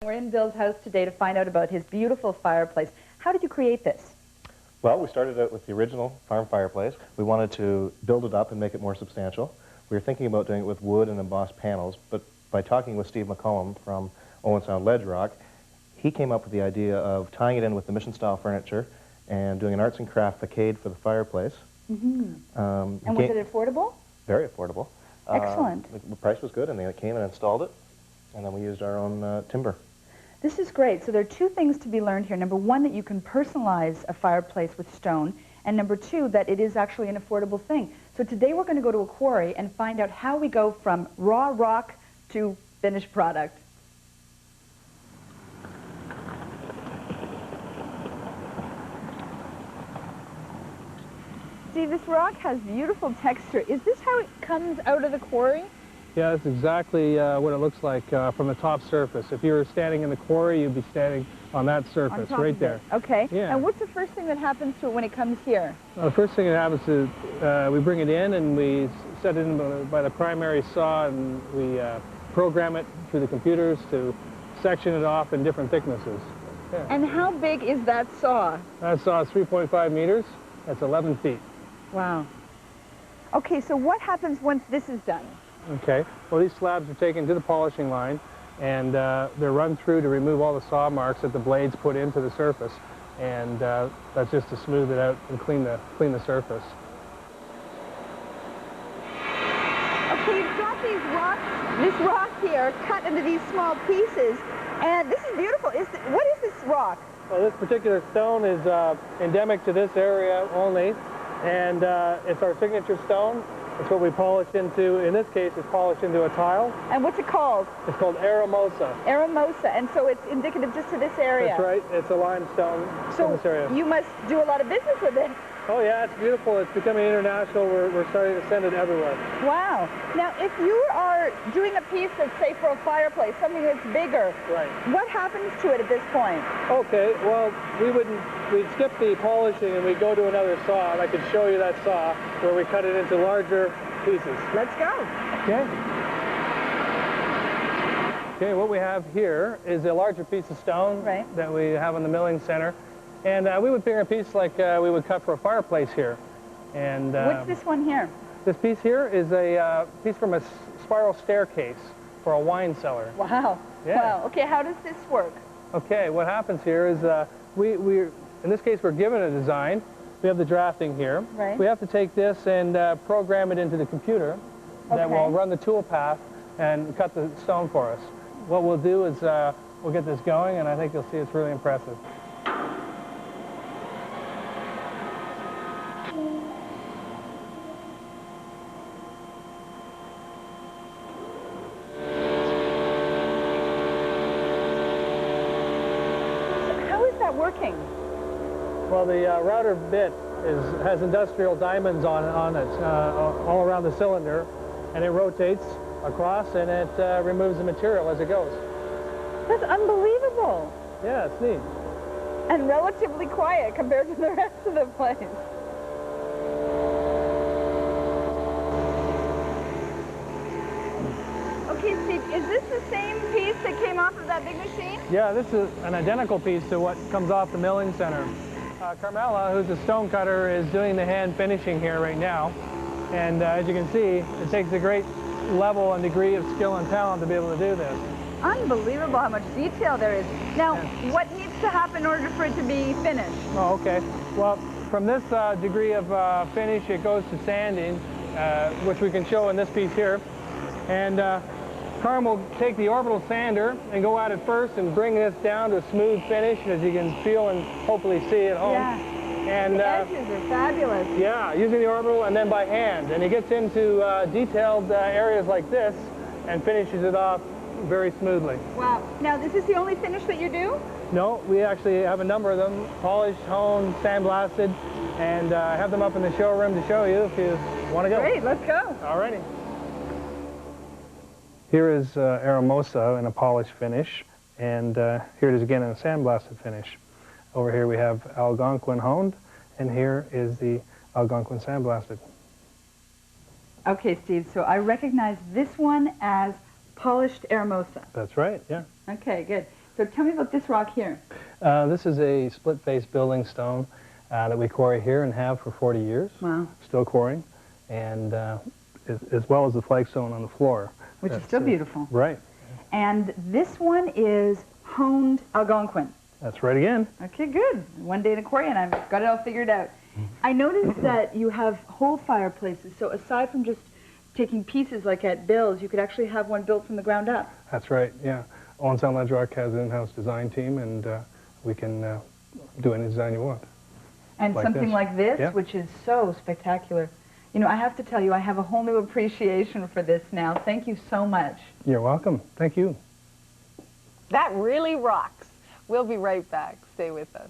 We're in Bill's house today to find out about his beautiful fireplace. How did you create this? Well, we started out with the original farm fireplace. We wanted to build it up and make it more substantial. We were thinking about doing it with wood and embossed panels, but by talking with Steve McCollum from Owen Sound Ledgerock, he came up with the idea of tying it in with the mission-style furniture and doing an arts and craft facade for the fireplace. Mm-hmm. And was it affordable? Very affordable. Excellent. The price was good, and they came and installed it, and then we used our own timber. This is great. So there are two things to be learned here. Number one, that you can personalize a fireplace with stone, and number two, that it is actually an affordable thing. So today we're going to go to a quarry and find out how we go from raw rock to finished product. Steve, this rock has beautiful texture. Is this how it comes out of the quarry? Yeah, that's exactly what it looks like from the top surface. If you were standing in the quarry, you'd be standing on that surface right there. Okay. Yeah. And what's the first thing that happens to it when it comes here? Well, the first thing that happens is we bring it in and we set it in by the primary saw, and we program it through the computers to section it off in different thicknesses. Yeah. And how big is that saw? That saw is 3.5 meters. That's 11 feet. Wow. Okay, so what happens once this is done? Okay, well, these slabs are taken to the polishing line, and they're run through to remove all the saw marks that the blades put into the surface, and that's just to smooth it out and clean the surface. Okay, you've got this rock here cut into these small pieces, and this is beautiful. What is this rock? Well, this particular stone is endemic to this area only, and it's our signature stone. It's what we polish into. In this case, it's polished into a tile. And what's it called? It's called Aramosa. Aramosa, and so it's indicative just to this area. That's right. It's a limestone in this area. So you must do a lot of business with it. Oh yeah, it's beautiful. It's becoming international. We're starting to send it everywhere. Wow. Now, if you are doing a piece that's, say, for a fireplace, something that's bigger, right, what happens to it at this point? Okay, well, we'd skip the polishing and we'd go to another saw, and I could show you that saw where we cut it into larger pieces. Let's go. Okay. Okay, what we have here is a larger piece of stone that we have in the milling center. And we would bring a piece like we would cut for a fireplace here. And what's this one here? This piece here is a piece from a spiral staircase for a wine cellar. Wow. Yeah. Wow. Okay, how does this work? Okay, what happens here is in this case, we're given a design. We have the drafting here. Right. We have to take this and program it into the computer that will run the tool path and cut the stone for us. What we'll do is we'll get this going, and I think you'll see it's really impressive. Working? Well, the router bit has industrial diamonds on it all around the cylinder, and it rotates across and it removes the material as it goes. That's unbelievable. Yeah, it's neat. And relatively quiet compared to the rest of the place. Okay, Steve, is this the same piece that came off of that big machine? Yeah, this is an identical piece to what comes off the milling center. Carmela, who's a stone cutter, is doing the hand finishing here right now. And as you can see, it takes a great level and degree of skill and talent to be able to do this. Unbelievable how much detail there is. Now, what needs to happen in order for it to be finished? Oh, okay. Well, from this degree of finish, it goes to sanding, which we can show in this piece here. And Carm will take the orbital sander and go at it first and bring this down to a smooth finish, as you can feel and hopefully see at home. Yeah. And the edges are fabulous. Yeah, using the orbital and then by hand. And he gets into detailed areas like this and finishes it off very smoothly. Wow. Now, this is the only finish that you do? No, we actually have a number of them, polished, honed, sandblasted, and I have them up in the showroom to show you if you want to go. Great, let's go. All righty. Here is Aramosa in a polished finish, and here it is again in a sandblasted finish. Over here we have Algonquin honed, and here is the Algonquin sandblasted. Okay, Steve, so I recognize this one as polished Aramosa. That's right, yeah. Okay, good. So tell me about this rock here. This is a split-face building stone that we quarry here and have for 40 years. Wow. Still quarrying, and as well as the flagstone on the floor. Which is still beautiful. Right. And this one is honed Algonquin. That's right again. Okay, good. One day in a quarry and I've got it all figured out. I noticed that you have whole fireplaces, so aside from just taking pieces like at Bill's, you could actually have one built from the ground up. That's right, yeah. Owen Sound Ledgerock has an in-house design team, and we can do any design you want. And like something this. like this, Yeah. which is so spectacular. You know, I have to tell you, I have a whole new appreciation for this now. Thank you so much. You're welcome. Thank you. That really rocks. We'll be right back. Stay with us.